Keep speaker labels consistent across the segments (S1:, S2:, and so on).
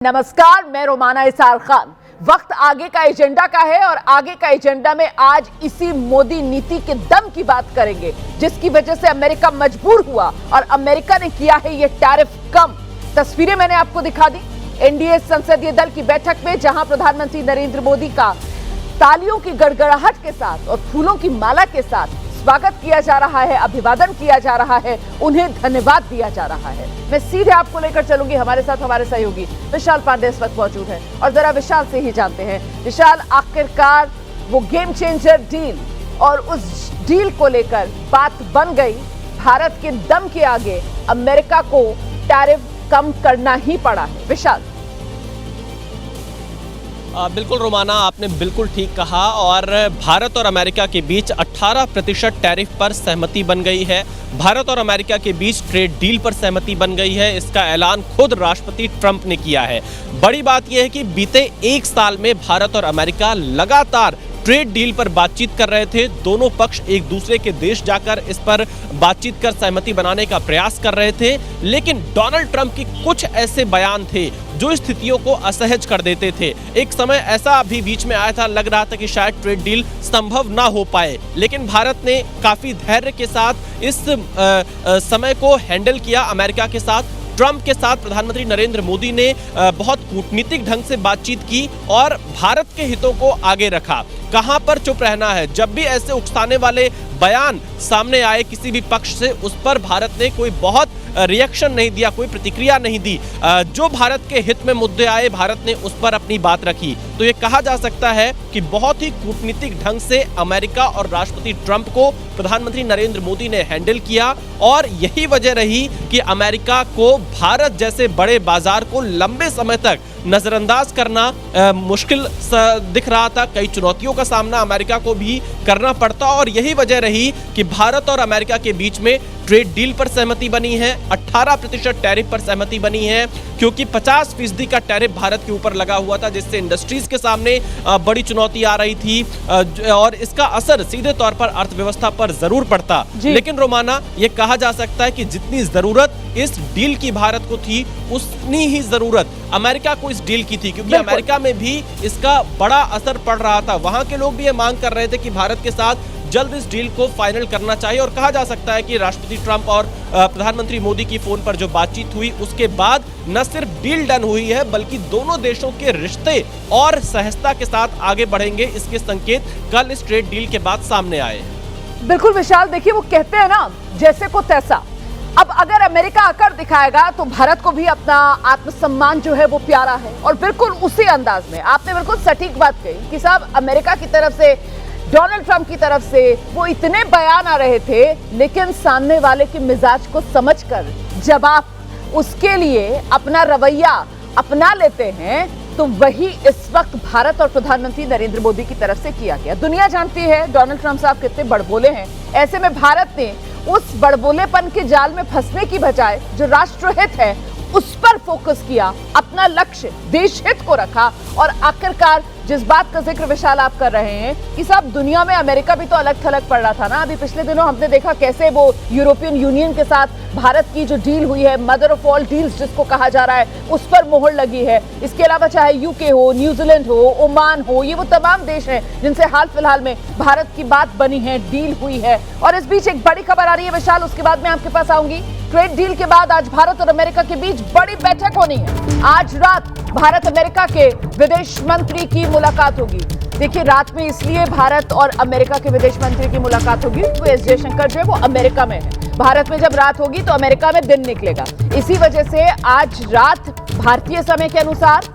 S1: नमस्कार, मैं रोमाना इसार खान। वक्त आगे का एजेंडा का है और आगे का एजेंडा में आज इसी मोदी नीति के दम की बात करेंगे, जिसकी वजह से अमेरिका मजबूर हुआ और अमेरिका ने किया है ये टैरिफ कम। तस्वीरें मैंने आपको दिखा दी एनडीए संसदीय दल की बैठक में, जहां प्रधानमंत्री नरेंद्र मोदी का तालियों की गड़गड़ाहट के साथ और फूलों की माला के साथ स्वागत किया जा रहा है, अभिवादन किया जा रहा है, उन्हें धन्यवाद दिया जा रहा है। मैं सीधे आपको लेकर चलूंगी, हमारे साथ हमारे सहयोगी विशाल पांडे इस वक्त मौजूद है और जरा विशाल से ही जानते हैं। विशाल, आखिरकार वो गेम चेंजर डील और उस डील को लेकर बात बन गई। भारत के दम के आगे अमेरिका को टैरिफ कम करना ही पड़ा है। विशाल।
S2: बिल्कुल रोमाना, आपने बिल्कुल ठीक कहा और भारत और अमेरिका के बीच 18% टैरिफ पर सहमति बन गई है। भारत और अमेरिका के बीच ट्रेड डील पर सहमति बन गई है। इसका ऐलान खुद राष्ट्रपति ट्रंप ने किया है। बड़ी बात यह है कि बीते एक साल में भारत और अमेरिका लगातार ट्रेड डील पर बातचीत कर रहे थे। दोनों पक्ष एक दूसरे के देश जाकर इस पर बातचीत कर सहमति बनाने का प्रयास कर रहे थे, लेकिन डोनाल्ड ट्रंप के कुछ ऐसे बयान थे जो स्थितियों को असहज कर देते थे। एक समय ऐसा भी बीच में आया था, लग रहा था कि शायद ट्रेड डील संभव ना हो पाए, लेकिन भारत ने काफी धैर्य के साथ इस समय को हैंडल किया। अमेरिका के साथ, ट्रंप के साथ प्रधानमंत्री नरेंद्र मोदी ने बहुत कूटनीतिक ढंग से बातचीत की और भारत के हितों को आगे रखा। कहां पर चुप रहना है, जब भी ऐसे उकसाने वाले बयान सामने आए किसी भी पक्ष से, उस पर भारत ने कोई बहुत रिएक्शन नहीं दिया, कोई प्रतिक्रिया नहीं दी। जो भारत के हित में मुद्दे आए, भारत ने उस पर अपनी बात रखी। तो ये कहा जा सकता है कि बहुत ही कूटनीतिक ढंग से अमेरिका और राष्ट्रपति ट्रंप को प्रधानमंत्री नरेंद्र मोदी ने हैंडल किया और यही वजह रही कि अमेरिका को भारत जैसे बड़े बाजार को लंबे समय तक नजरअंदाज करना मुश्किल दिख रहा था। कई चुनौतियों का सामना अमेरिका को भी करना पड़ता और यही वजह रही कि भारत और अमेरिका के बीच में ट्रेड डील पर सहमति बनी है। 18% टैरिफ पर सहमति बनी है, क्योंकि 50% का टैरिफ भारत के ऊपर लगा हुआ था, जिससे इंडस्ट्रीज के सामने बड़ी चुनौती आ रही थी और इसका असर सीधे तौर पर अर्थव्यवस्था पर जरूर पड़ता। लेकिन रोमाना, ये कहा जा सकता है कि जितनी जरूरत इस डील की भारत को थी, उतनी ही जरूरत अमेरिका को इस डील की थी, क्योंकि अमेरिका में भी इसका बड़ा असर पड़ रहा था। वहां के लोग भी ये मांग कर रहे थे कि भारत के साथ जल्द इस डील को फाइनल करना चाहिए और कहा जा सकता है कि राष्ट्रपति ट्रंप और प्रधानमंत्री मोदी की फोन पर जो बातचीत हुई, उसके बाद न सिर्फ डील डन हुई है, बल्कि दोनों देशों के रिश्ते और सहजता के साथ आगे बढ़ेंगे। इसके संकेत कल इस ट्रेड डील के बाद सामने आए।
S1: बिल्कुल विशाल, देखिए वो कहते हैं ना, जैसे को तैसा। अब अगर अमेरिका आकर दिखाएगा तो भारत को भी अपना आत्मसम्मान जो है वो प्यारा है, और बिल्कुल उसी अंदाज में आपने बिल्कुल सटीक बात कही कि साहब अमेरिका की तरफ से, डोनाल्ड ट्रंप की तरफ से वो इतने बयान आ रहे थे, लेकिन सामने वाले के मिजाज को समझकर जब आप उसके लिए अपना रवैया अपना लेते हैं, तो वही इस वक्त भारत और प्रधानमंत्री नरेंद्र मोदी की तरफ से किया गया। दुनिया जानती है डोनाल्ड ट्रंप साहब कितने बड़बोले हैं। ऐसे में भारत ने उस बड़बोलेपन के जाल में फंसने की बजाय जो राष्ट्रहित है उस पर फोकस किया, अपना लक्ष्य देश हित को रखा और आखिरकार जिस बात का जिक्र विशाल आप कर रहे हैं कि साहब दुनिया में अमेरिका भी तो अलग थलग पड़ रहा था ना। अभी पिछले दिनों हमने देखा कैसे वो यूरोपियन यूनियन के साथ भारत की जो डील हुई है, मदर ऑफ ऑल डील्स जिसको कहा जा रहा है, उस पर मोहर लगी है। इसके अलावा चाहे यूके हो, न्यूजीलैंड हो, ओमान हो, ये वो तमाम देश हैं जिनसे हाल फिलहाल में भारत की बात बनी है, डील हुई है। और इस बीच एक बड़ी खबर आ रही है विशाल, उसके बाद मैं आपके पास आऊंगी। ट्रेड डील के बाद आज भारत और अमेरिका के बीच बड़ी बैठक होनी है। आज रात भारत अमेरिका के विदेश मंत्री की मुलाकात होगी। देखिए, रात में इसलिए भारत और अमेरिका के विदेश मंत्री की मुलाकात होगी तो एस जयशंकर जो है वो अमेरिका में है। भारत में जब रात होगी तो अमेरिका में दिन निकलेगा। इसी वजह से आज रात भारतीय समय के अनुसार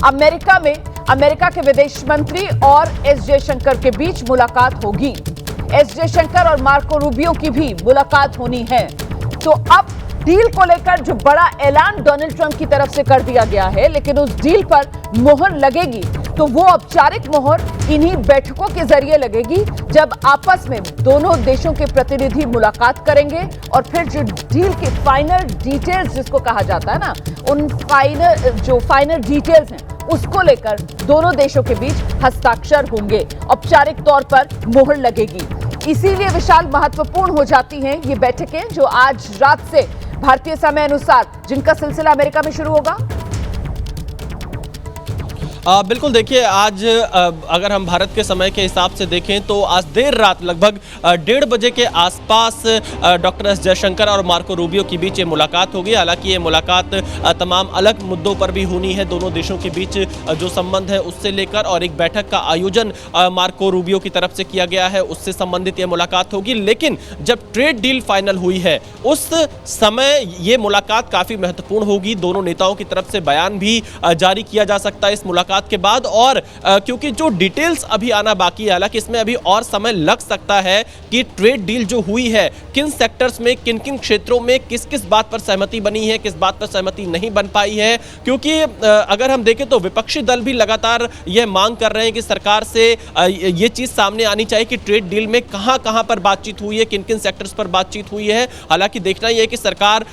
S1: अमेरिका में अमेरिका के विदेश मंत्री और एस जयशंकर के बीच मुलाकात होगी। एस जयशंकर और मार्को रूबियो की भी मुलाकात होनी है। तो अब डील को लेकर जो बड़ा ऐलान डोनाल्ड ट्रंप की तरफ से कर दिया गया है, लेकिन उस डील पर मोहर लगेगी तो वो औपचारिक मोहर इन्हीं बैठकों के जरिए लगेगी, जब आपस में दोनों देशों के प्रतिनिधि मुलाकात करेंगे और फिर जो डील के फाइनल डिटेल्स जिसको कहा जाता है ना, उन फाइनल डिटेल्स हैं उसको लेकर दोनों देशों के बीच हस्ताक्षर होंगे, औपचारिक तौर पर मोहर लगेगी। इसीलिए विशाल महत्वपूर्ण हो जाती हैं ये बैठकें जो आज रात से भारतीय समय अनुसार जिनका सिलसिला अमेरिका में शुरू होगा।
S2: बिल्कुल देखिए, आज अगर हम भारत के समय के हिसाब से देखें तो आज देर रात लगभग 1:30 बजे के आसपास डॉक्टर एस जयशंकर और मार्को रूबियो के बीच ये मुलाकात होगी। हालांकि ये मुलाकात तमाम अलग मुद्दों पर भी होनी है, दोनों देशों के बीच जो संबंध है उससे लेकर, और एक बैठक का आयोजन मार्को रूबियो की तरफ से किया गया है, उससे संबंधित ये मुलाकात होगी। लेकिन जब ट्रेड डील फाइनल हुई है उस समय ये मुलाकात काफ़ी महत्वपूर्ण होगी। दोनों नेताओं की तरफ से बयान भी जारी किया जा सकता है इस मुलाकात के बाद, और क्योंकि जो डिटेल्स अभी आना बाकी है, हालांकि इसमें अभी और समय लग सकता है कि ट्रेड डील जो हुई है किन सेक्टर्स में, किन किन क्षेत्रों में किस किस बात पर सहमति बनी है, किस बात पर सहमति नहीं बन पाई है। क्योंकि अगर हम देखें तो विपक्षी दल भी लगातार यह मांग कर रहे हैं कि सरकार से ये चीज सामने आनी चाहिए कि ट्रेड डील में कहां कहां पर बातचीत हुई है, किन किन सेक्टर्स पर बातचीत हुई है। हालांकि देखना यह है कि सरकार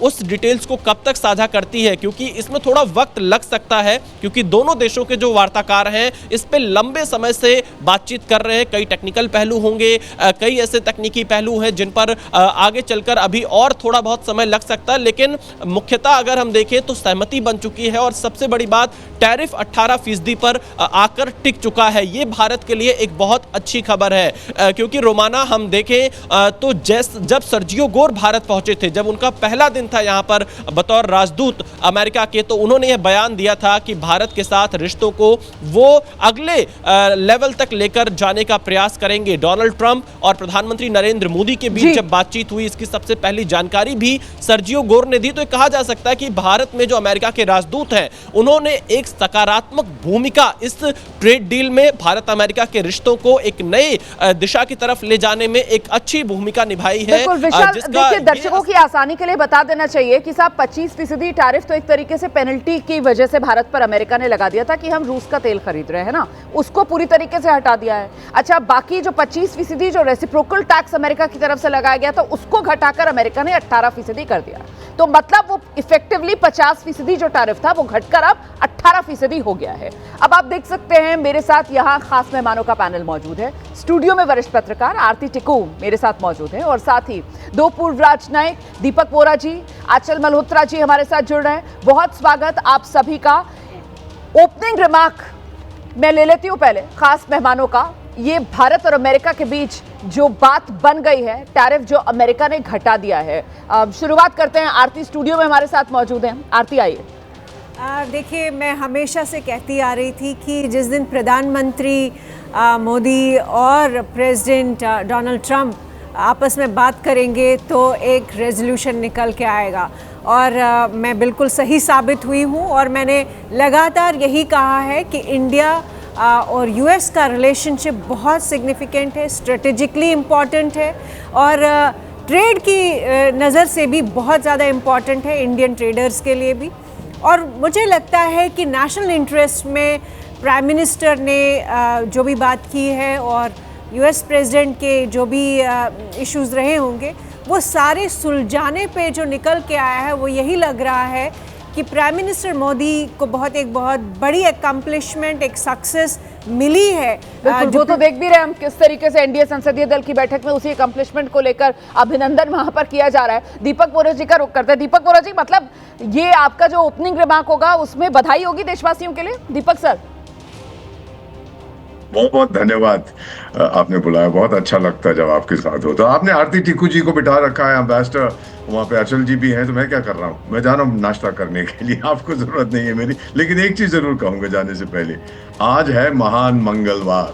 S2: उस डिटेल्स को कब तक साझा करती है, क्योंकि इसमें थोड़ा वक्त लग सकता है, क्योंकि दोनों देशों के जो वार्ताकार हैं इस पे लंबे समय से बातचीत कर रहे हैं। कई टेक्निकल पहलू होंगे, कई ऐसे तकनीकी पहलू हैं जिन पर आगे चलकर अभी और थोड़ा बहुत समय लग सकता है। लेकिन मुख्यतः अगर हम देखें तो सहमति बन चुकी है, और सबसे बड़ी बात, टैरिफ 18% पर आकर टिक चुका है। ये भारत के लिए एक बहुत अच्छी खबर है, क्योंकि रोमाना हम देखें तो जब सर्जियो गोर भारत पहुंचे थे, जब उनका पहला दिन था यहां पर बतौर राजदूत अमेरिका के, तो उन्होंने यह बयान दिया था कि भारत के साथ रिश्तों को वो अगले लेवल तक लेकर जाने का प्रयास करेंगे। डोनाल्ड ट्रंप और प्रधानमंत्री नरेंद्र मोदी के बीच जब बातचीत हुई, इसकी सबसे पहली जानकारी भी सर्जियो गोर ने दी। तो कहा जा सकता है कि भारत में जो अमेरिका के राजदूत हैं उन्होंने एक सकारात्मक भूमिका इस ट्रेड डील में भारत अमेरिका के रिश्तों को एक नई दिशा की तरफ ले जाने में एक अच्छी भूमिका निभाई है।
S1: देखिए, दर्शकों की आसानी के लिए बता देना चाहिए कि साहब 25% टैरिफ तो एक तरीके से पेनल्टी की वजह से भारत पर अमेरिका ने लगा दिया था कि हम रूस का तेल खरीद रहे हैं ना, उसको पूरी तरीके से हटा दिया है। अच्छा, बाकी जो 25% जो रेसिप्रोकल टैक्स अमेरिका की तरफ से लगाया गया था उसको घटाकर अमेरिका ने 18% कर दिया। तो मतलब वो इफेक्टिवली 50% जो टैरिफ था वो घटकर अब 18% हो गया है। अब आप देख सकते हैं मेरे साथ यहाँ खास मेहमानों का पैनल मौजूद है। स्टूडियो में वरिष्ठ पत्रकार आरती टिक्कू मेरे साथ मौजूद है, और साथ ही दो पूर्व राजनयिक दीपक बोरा जी, आंचल मल्होत्रा जी हमारे साथ जुड़ रहे हैं। बहुत स्वागत आप सभी का। ओपनिंग रिमार्क मैं ले लेती हूं पहले खास मेहमानों का। ये भारत और अमेरिका के बीच जो बात बन गई है, टैरिफ जो अमेरिका ने घटा दिया है, शुरुआत करते हैं। आरती स्टूडियो में हमारे साथ मौजूद हैं। आरती आइए।
S3: देखिए, मैं हमेशा से कहती आ रही थी कि जिस दिन प्रधानमंत्री मोदी और प्रेसिडेंट डोनाल्ड ट्रंप आपस में बात करेंगे तो एक रेजोल्यूशन निकल के आएगा, और मैं बिल्कुल सही साबित हुई हूँ। और मैंने लगातार यही कहा है कि इंडिया और यूएस का रिलेशनशिप बहुत सिग्निफिकेंट है, स्ट्रेटेजिकली इम्पॉर्टेंट है, और ट्रेड की नज़र से भी बहुत ज़्यादा इम्पॉर्टेंट है इंडियन ट्रेडर्स के लिए भी। और मुझे लगता है कि नेशनल इंटरेस्ट में प्राइम मिनिस्टर ने जो भी बात की है और यूएस प्रेसिडेंट के जो भी इश्यूज़ रहे होंगे वो सारे सुलझाने पे जो निकल के आया है, वो यही लग रहा है कि प्राइम मिनिस्टर मोदी को एक बहुत बड़ी अकम्पलिशमेंट, एक सक्सेस मिली है।
S1: वो तो देख भी रहे हम किस तरीके से एनडीए संसदीय दल की बैठक में उसी अकम्पलिशमेंट को लेकर अभिनंदन वहां पर किया जा रहा है। दीपक बोरा जी का रुख करते हैं। दीपक बोरा जी, मतलब ये आपका जो ओपनिंग रिमार्क होगा उसमें बधाई होगी देशवासियों के लिए। दीपक सर,
S4: बहुत बहुत धन्यवाद, आपने बुलाया। बहुत अच्छा लगता है जब आपके साथ हो। तो आपने आरती टिक्कू जी को बिठा रखा है एम्बेसडर, वहाँ पे अचल जी भी हैं, तो मैं क्या कर रहा हूँ, मैं जा रहा हूँ नाश्ता करने के लिए। आपको जरूरत नहीं है मेरी, लेकिन एक चीज जरूर कहूंगा जाने से पहले, आज है महान मंगलवार।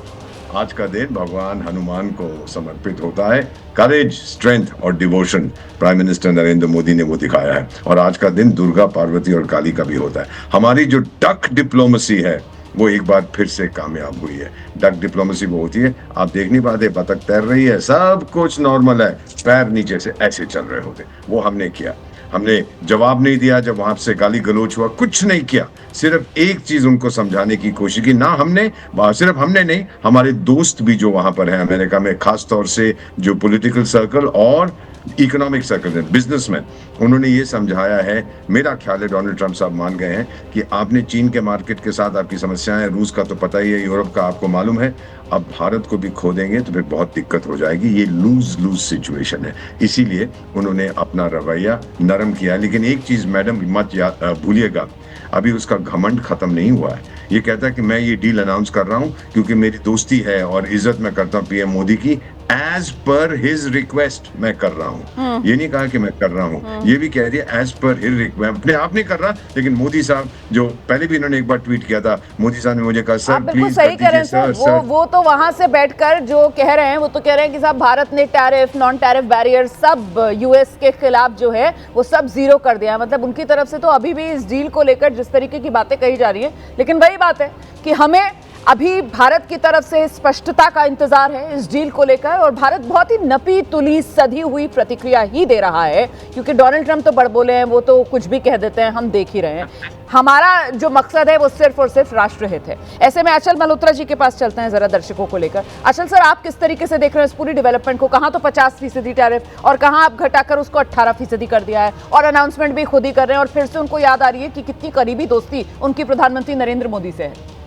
S4: आज का दिन भगवान हनुमान को समर्पित होता है। करेज, स्ट्रेंथ और devotion prime minister Narendra Modi ने वो दिखाया है। और आज का दिन दुर्गा, पार्वती और काली का भी होता है। हमारी जो डक डिप्लोमेसी है वो एक बार फिर से कामयाब हुई है। डक डिप्लोमेसी वो होती है, आप देख नहीं पाते, बतख तैर रही है, सब कुछ नॉर्मल है, पैर नीचे से ऐसे चल रहे होते, वो हमने किया। हमने जवाब नहीं दिया जब वहां से गाली गलोच हुआ, कुछ नहीं किया, सिर्फ एक चीज उनको समझाने की कोशिश की। ना हमने, सिर्फ हमने नहीं, हमारे दोस्त भी जो वहां पर हैं अमेरिका में, खास तौर से जो पॉलिटिकल सर्कल और इकोनॉमिक सर्कल है, बिजनेसमैन, उन्होंने ये समझाया है। मेरा ख्याल है डोनाल्ड ट्रंप साहब मान गए हैं कि आपने चीन के मार्केट के साथ आपकी समस्याएं, रूस का तो पता ही है, यूरोप का आपको मालूम है, अब भारत को भी खो देंगे तो फिर बहुत दिक्कत हो जाएगी। ये लूज लूज सिचुएशन है, इसीलिए उन्होंने अपना रवैया नरम किया। लेकिन एक चीज मैडम मत भूलिएगा, अभी उसका घमंड खत्म नहीं हुआ है। ये कहता है कि मैं ये डील अनाउंस कर रहा हूं क्योंकि मेरी दोस्ती है और इज्जत मैं करता हूं पीएम मोदी की, एज पर हिज रिक्वेस्ट मैं कर रहा हूं। ये नहीं कहा कि मैं कर रहा हूं, ये भी कह दिया एज पर हिज रिक्वेस्ट, अपने आप नहीं कर रहा, लेकिन मोदी साहब जो पहले भी इन्होंने एक बार ट्वीट किया था, मोदी साहब ने मुझे कहा सर
S1: आप बिल्कुल
S4: प्लीज
S1: सही कह रहे हैं सर।
S4: सर।
S1: वो तो वहां से बैठकर जो कह रहे हैं वो तो कह रहे हैं कि साहब भारत ने टैरिफ, नॉन टैरिफ बैरियर सब यूएस के खिलाफ जो है वो सब जीरो कर दिया है। मतलब उनकी तरफ से तो अभी भी इस डील को लेकर जिस तरीके की बातें कही जा रही है, लेकिन वही बात है कि हमें अभी भारत की तरफ से स्पष्टता का इंतजार है इस डील को लेकर, और भारत बहुत ही नपी तुली सधी हुई प्रतिक्रिया ही दे रहा है, क्योंकि डोनाल्ड ट्रंप तो बड़बोले हैं, वो तो कुछ भी कह देते हैं, हम देख ही रहे हैं। हमारा जो मकसद है वो सिर्फ और सिर्फ राष्ट्रहित है। ऐसे में अचल मल्होत्रा जी के पास चलते हैं जरा दर्शकों को लेकर। अचल सर, आप किस तरीके से देख रहे हैं इस पूरी डेवलपमेंट को? कहां तो 50% टैरिफ और कहां आप घटाकर उसको 18% कर दिया है, और अनाउंसमेंट भी खुद ही कर रहे हैं, और फिर से उनको याद आ रही है कि कितनी करीबी दोस्ती उनकी प्रधानमंत्री नरेंद्र मोदी से है।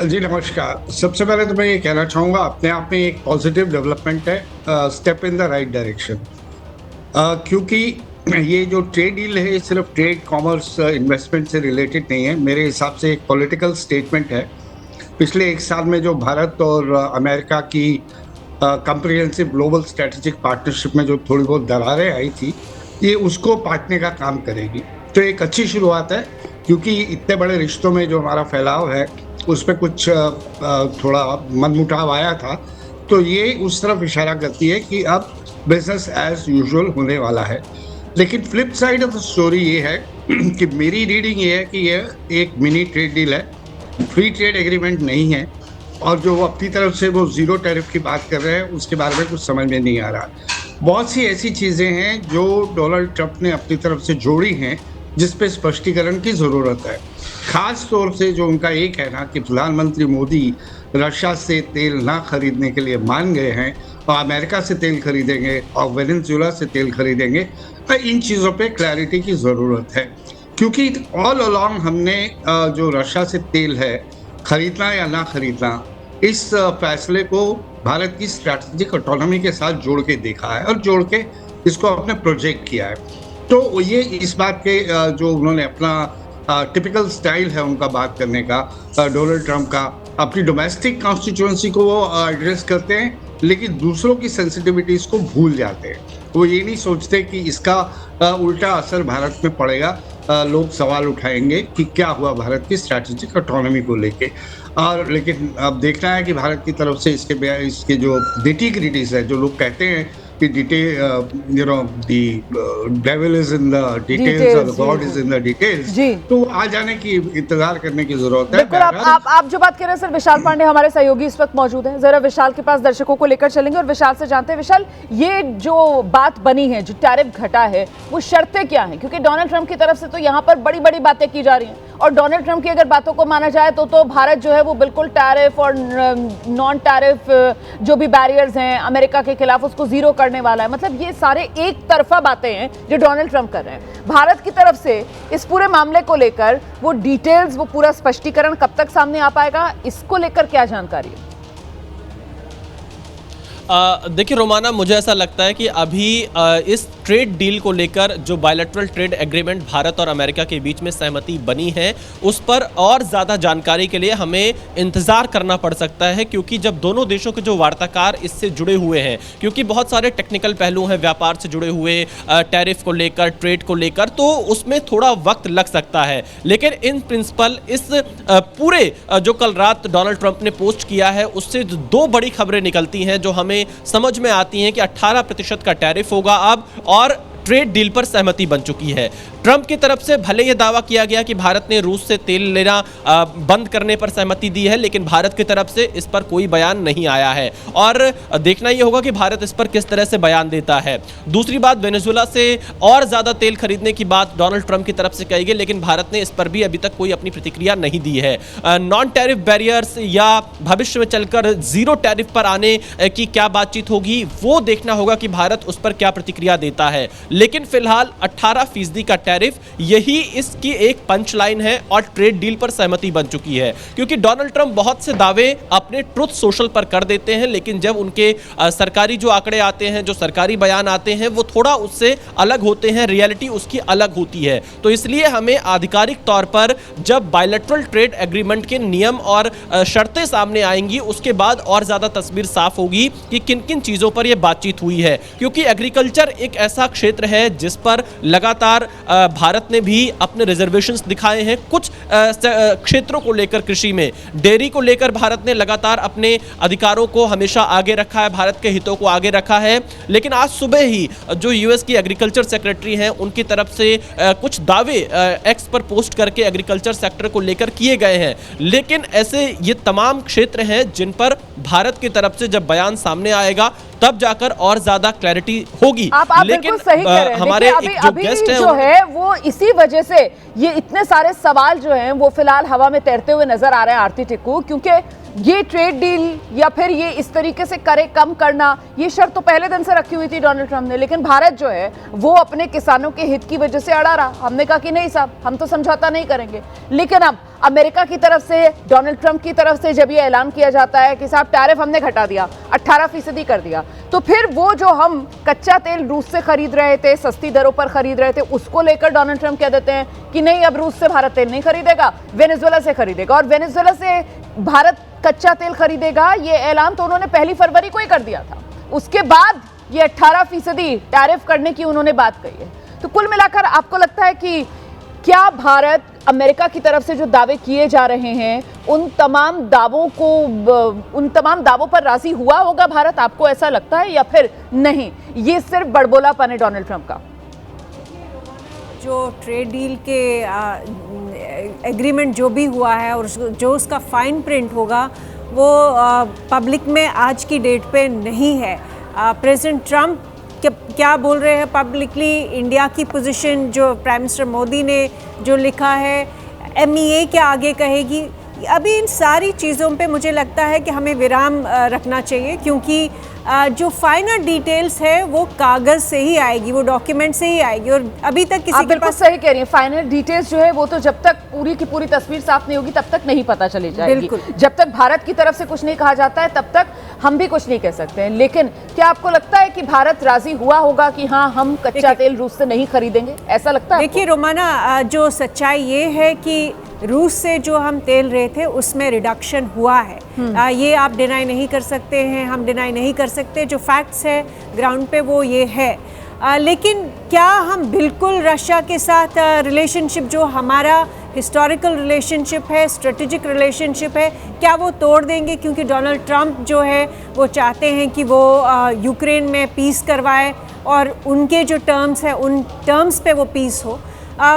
S5: जी नमस्कार। सबसे पहले तो मैं ये कहना चाहूँगा, अपने आप में एक पॉजिटिव डेवलपमेंट है, step in the right direction, क्योंकि ये जो ट्रेड डील है ये सिर्फ ट्रेड, कॉमर्स, इन्वेस्टमेंट से रिलेटेड नहीं है। मेरे हिसाब से एक पॉलिटिकल स्टेटमेंट है। पिछले एक साल में जो भारत और अमेरिका की कम्प्रिहेंसिव ग्लोबल स्ट्रेटेजिक पार्टनरशिप में जो थोड़ी बहुत दरारें आई थी, ये उसको पाटने का काम करेगी। तो एक अच्छी शुरुआत है, क्योंकि इतने बड़े रिश्तों में जो हमारा फैलाव है उस पर कुछ थोड़ा मनमुटाव आया था, तो ये उस तरफ इशारा करती है कि अब बिजनेस एज यूजुअल होने वाला है। लेकिन flip side of the story ये है कि मेरी रीडिंग ये है कि ये एक मिनी ट्रेड डील है, फ्री ट्रेड एग्रीमेंट नहीं है, और जो वो अपनी तरफ से वो जीरो टैरिफ की बात कर रहे हैं उसके बारे में कुछ समझ में नहीं आ रहा। बहुत सी ऐसी चीज़ें हैं जो डोनाल्ड ट्रंप ने अपनी तरफ से जोड़ी हैं जिस पे स्पष्टीकरण की ज़रूरत है। खास तौर से जो उनका एक है ना कि प्रधानमंत्री मोदी रशिया से तेल ना खरीदने के लिए मान गए हैं और अमेरिका से तेल खरीदेंगे और वेनेजुएला से तेल खरीदेंगे, तो इन चीज़ों पे क्लैरिटी की ज़रूरत है। क्योंकि ऑल अलोंग हमने जो रशिया से तेल है खरीदना या ना खरीदना, इस फैसले को भारत की स्ट्रैटेजिक ऑटोनॉमी के साथ जोड़ के देखा है और जोड़ के इसको अपने प्रोजेक्ट किया है। तो ये इस बात के जो उन्होंने अपना टिपिकल स्टाइल है उनका बात करने का, डोनाल्ड ट्रंप का, अपनी डोमेस्टिक कॉन्स्टिट्यूएंसी को वो एड्रेस करते हैं, लेकिन दूसरों की सेंसिटिविटीज़ को भूल जाते हैं। वो ये नहीं सोचते कि इसका उल्टा असर भारत में पड़ेगा। लोग सवाल उठाएंगे कि क्या हुआ भारत की स्ट्रैटेजिक ऑटोनॉमी को लेके, और लेकिन अब देखना है कि भारत की तरफ से इसके जो डिटीग्रिटीज है, जो लोग कहते हैं कि devil is in the details और god is in the details, तो आ जाने की इंतजार करने की जरूरत है।
S1: बिल्कुल, आप जो बात कह रहे हैं सर, विशाल पांडे हमारे सहयोगी इस वक्त मौजूद हैं। जरा विशाल के पास दर्शकों को लेकर चलेंगे और विशाल से जानते हैं, विशाल ये जो बात बनी है, जो टैरिफ घटा है, वो शर्तें क्या हैं? क्योंकि डोनाल्ड ट्रंप की तरफ से तो यहाँ पर बड़ी बड़ी बातें की जा रही हैं, और डोनाल्ड ट्रंप की अगर बातों को माना जाए तो भारत जो है वो बिल्कुल टैरिफ और नॉन टैरिफ जो भी बैरियर्स हैं अमेरिका के खिलाफ उसको जीरो करने वाला है। मतलब ये सारे एक तरफा बातें हैं जो डोनाल्ड ट्रंप कर रहे हैं। भारत की तरफ से इस पूरे मामले को लेकर वो डिटेल्स, वो पूरा स्पष्टीकरण कब तक सामने आ पाएगा, इसको लेकर क्या जानकारी है?
S2: देखिए रोमाना, मुझे ऐसा लगता है कि अभी इस ट्रेड डील को लेकर जो बायलैटरल ट्रेड एग्रीमेंट भारत और अमेरिका के बीच में सहमति बनी है उस पर और ज़्यादा जानकारी के लिए हमें इंतज़ार करना पड़ सकता है, क्योंकि जब दोनों देशों के जो वार्ताकार इससे जुड़े हुए हैं, क्योंकि बहुत सारे टेक्निकल पहलू हैं व्यापार से जुड़े हुए, टैरिफ को लेकर, ट्रेड को लेकर, तो उसमें थोड़ा वक्त लग सकता है। लेकिन इन प्रिंसिपल इस पूरे जो कल रात डोनाल्ड ट्रंप ने पोस्ट किया है उससे दो बड़ी खबरें निकलती हैं जो हमें समझ में आती हैं कि 18% का टैरिफ होगा अब, और ट्रेड डील पर सहमति बन चुकी है। ट्रंप की तरफ से भले यह दावा किया गया कि भारत ने रूस से तेल लेना बंद करने पर सहमति दी है, लेकिन भारत की तरफ से इस पर कोई बयान नहीं आया है, और देखना यह होगा कि भारत इस पर किस तरह से बयान देता है। दूसरी बात, वेनेजुएला से और ज्यादा तेल खरीदने की बात डोनाल्ड ट्रंप की तरफ से कही गई, लेकिन भारत ने इस पर भी अभी तक कोई अपनी प्रतिक्रिया नहीं दी है। नॉन टैरिफ बैरियर्स या भविष्य में चलकर जीरो टैरिफ पर आने की क्या बातचीत होगी, वो देखना होगा कि भारत उस पर क्या प्रतिक्रिया देता है, लेकिन फिलहाल 18% का टैरिफ यही इसकी एक पंच लाइन है और ट्रेड डील पर सहमति बन चुकी है। क्योंकि डोनाल्ड ट्रंप बहुत से दावे अपने ट्रुथ सोशल पर कर देते हैं, लेकिन जब उनके सरकारी जो आंकड़े आते हैं, जो सरकारी बयान आते हैं, वो थोड़ा उससे अलग होते हैं, रियलिटी उसकी अलग होती है। तो इसलिए हमें आधिकारिक तौर पर जब बायलैटरल ट्रेड एग्रीमेंट के नियम और शर्तें सामने आएंगी, उसके बाद और ज्यादा तस्वीर साफ होगी कि किन किन चीजों पर यह बातचीत हुई है। क्योंकि एग्रीकल्चर एक ऐसा क्षेत्र है जिस पर लगातार भारत ने भी अपने रिजर्वेशंस दिखाए हैं। कुछ क्षेत्रों को लेकर, कृषि में, डेयरी को लेकर भारत ने लगातार अपने अधिकारों को हमेशा आगे रखा है, भारत के हितों को आगे रखा है। लेकिन आज सुबह ही जो यूएस की एग्रीकल्चर सेक्रेटरी हैं, उनकी तरफ से कुछ दावे एक्स पर पोस्ट करके एग्रीकल्चर सेक्टर को लेकर किए गए हैं। लेकिन ऐसे ये तमाम क्षेत्र हैं जिन पर भारत की तरफ से जब बयान सामने आएगा तब जाकर और ज्यादा क्लैरिटी होगी।
S1: आप
S2: लेकिन
S1: सही कह रहे हैं।
S2: हमारे
S1: अभी,
S2: एक जो गेस्ट
S1: जो है वो इसी वजह से ये इतने सारे सवाल जो हैं वो फिलहाल हवा में तैरते हुए नजर आ रहे हैं आरती टिक्कू, क्योंकि ये ट्रेड डील या फिर ये इस तरीके से करे कम करना, ये शर्त तो पहले दिन से रखी हुई थी डोनाल्ड ट्रंप ने। लेकिन भारत जो है वो अपने किसानों के हित की वजह से अड़ा रहा। हमने कहा कि नहीं साहब, हम तो समझौता नहीं करेंगे। लेकिन अब अमेरिका की तरफ से, डोनाल्ड ट्रंप की तरफ से जब ये ऐलान किया जाता है कि साहब टैरिफ हमने घटा दिया, 18% कर दिया, तो फिर वो जो हम कच्चा तेल रूस से खरीद रहे थे, सस्ती दरों पर खरीद रहे थे, उसको लेकर डोनाल्ड ट्रंप कह देते हैं कि नहीं, अब रूस से भारत तेल नहीं खरीदेगा, वेनेजुएला से खरीदेगा। और वेनेजुएला से भारत कच्चा तेल खरीदेगा, ये ऐलान तो उन्होंने 1 फरवरी को ही कर दिया था। उसके बाद ये 18% टैरिफ करने की उन्होंने बात कही है। तो कुल मिलाकर आपको लगता है कि क्या भारत अमेरिका की तरफ से जो दावे किए जा रहे हैं उन तमाम दावों पर राजी हुआ होगा भारत? आपको ऐसा लगता है या फिर नहीं, ये सिर्फ बड़बोलापन है डोनाल्ड ट्रंप का?
S3: जो ट्रेड डील के एग्रीमेंट जो भी हुआ है और जो उसका फाइन प्रिंट होगा वो पब्लिक में आज की डेट पे नहीं है। प्रेसिडेंट ट्रंप क्या बोल रहे हैं पब्लिकली, इंडिया की पोजीशन जो प्राइम मिनिस्टर मोदी ने जो लिखा है, MEA क्या आगे कहेगी, अभी इन सारी चीज़ों पे मुझे लगता है कि हमें विराम रखना चाहिए। क्योंकि जो फाइनल डिटेल्स है वो कागज़ से ही आएगी, वो डॉक्यूमेंट से ही आएगी। और अभी तक किसी के पास,
S1: सही कह रही है, फाइनल डिटेल्स जो है वो तो जब तक पूरी की पूरी तस्वीर साफ नहीं होगी तब तक नहीं पता चली जाएगी।
S3: बिल्कुल।
S1: जब तक भारत की तरफ से कुछ नहीं कहा जाता है तब तक हम भी कुछ नहीं कह सकते हैं। लेकिन क्या आपको लगता है कि भारत राजी हुआ होगा कि हाँ, हम कच्चा तेल रूस से नहीं खरीदेंगे? ऐसा लगता है?
S3: देखिए रोमाना, जो सच्चाई ये है कि रूस से जो हम तेल रहे थे उसमें रिडक्शन हुआ है। ये आप डिनाई नहीं कर सकते हैं, हम डिनाई नहीं कर सकते। जो फैक्ट्स है ग्राउंड पे वो ये है। लेकिन क्या हम बिल्कुल रशिया के साथ रिलेशनशिप, जो हमारा हिस्टोरिकल रिलेशनशिप है, स्ट्रेटेजिक रिलेशनशिप है, क्या वो तोड़ देंगे? क्योंकि डोनाल्ड ट्रंप जो है वो चाहते हैं कि वो यूक्रेन में पीस करवाए और उनके जो टर्म्स हैं उन टर्म्स पे वो पीस हो।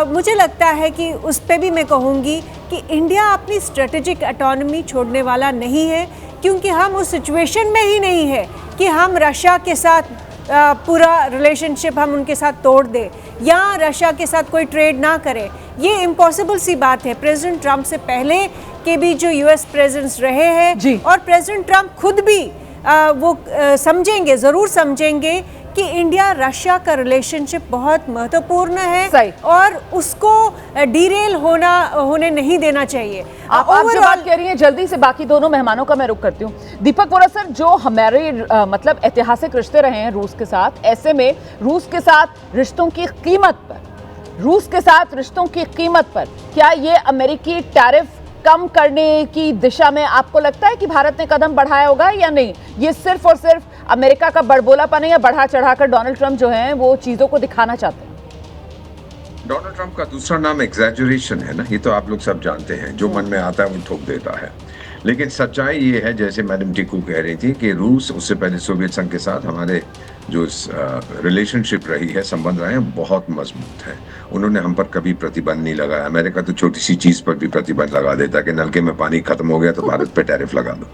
S3: मुझे लगता है कि उस पे भी मैं कहूँगी कि इंडिया अपनी स्ट्रेटेजिक ऑटोनॉमी छोड़ने वाला नहीं है, क्योंकि हम उस सिचुएशन में ही नहीं है कि हम रशिया के साथ पूरा रिलेशनशिप हम उनके साथ तोड़ दें या रशिया के साथ कोई ट्रेड ना करें। ये इम्पॉसिबल सी बात है। प्रेसिडेंट ट्रंप से पहले के भी जो यूएस प्रेसिडेंट्स रहे हैं और प्रेसिडेंट ट्रंप खुद भी वो समझेंगे, ज़रूर समझेंगे कि इंडिया रशिया का रिलेशनशिप बहुत महत्वपूर्ण है और उसको डीरेल होने नहीं देना चाहिए।
S1: आप जो बात कह रही हैं, जल्दी से बाकी दोनों मेहमानों का मैं रुख करती हूँ। दीपक वोरा सर, जो हमारे मतलब ऐतिहासिक रिश्ते रहे हैं रूस के साथ, ऐसे में रूस के साथ रिश्तों की कीमत पर क्या ये अमेरिकी टैरिफ कम करने की दिशा में आपको लगता है कि भारत ने कदम बढ़ाया होगा या नहीं? ये सिर्फ और सिर्फ अमेरिका का बड़बोलापन है या बढ़ा चढ़ाकर डोनाल्ड ट्रंप जो हैं वो चीजों को दिखाना चाहते हैं?
S4: डोनाल्ड ट्रंप का दूसरा नाम एग्जैजरेशन है ना, ये तो आप लोग सब जानते हैं। जो मन में आता है वो ठोक देता है। लेकिन सच्चाई ये है, जैसे मैडम टिक्कू कह रही थी, कि रूस, उससे पहले सोवियत संघ के साथ हमारे जो रिलेशनशिप रही है, संबंध रहे हैं, बहुत मजबूत है। उन्होंने हम पर कभी प्रतिबंध नहीं लगाया। अमेरिका तो छोटी सी चीज पर भी प्रतिबंध लगा देता कि नलके में पानी खत्म हो गया तो भारत पे टैरिफ लगा दो।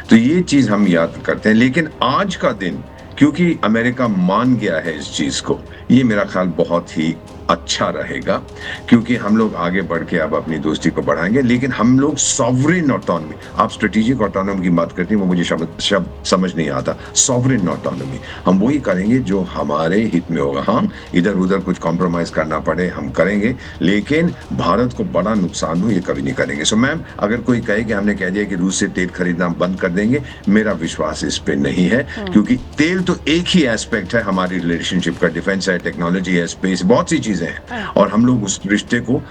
S4: तो ये चीज हम याद करते हैं। लेकिन आज का दिन, क्योंकि अमेरिका मान गया है इस चीज को, ये मेरा ख्याल बहुत ही अच्छा रहेगा, क्योंकि हम लोग आगे बढ़ के अब अपनी दोस्ती को बढ़ाएंगे, लेकिन हम लोग सॉवरेन ऑटोनॉमी, आप स्ट्रेटेजिक ऑटोनॉमी की बात करते हैं, वो मुझे शब्द समझ नहीं आता। सॉवरेन ऑटोनॉमी हम वही करेंगे जो हमारे हित में होगा। हाँ, इधर उधर कुछ कॉम्प्रोमाइज करना पड़े हम करेंगे, लेकिन भारत को बड़ा नुकसान हो ये कभी नहीं करेंगे। सो मैम, अगर कोई कहे कि हमने कह दिया कि रूस से तेल खरीदना बंद कर देंगे, मेरा विश्वास इस पे नहीं है, क्योंकि तेल तो एक ही एस्पेक्ट है हमारी रिलेशनशिप का, डिफेंस है, टेक्नोलॉजी है, स्पेस, बहुत सी चीजें हैं, और हम लोग उस रिश्ते को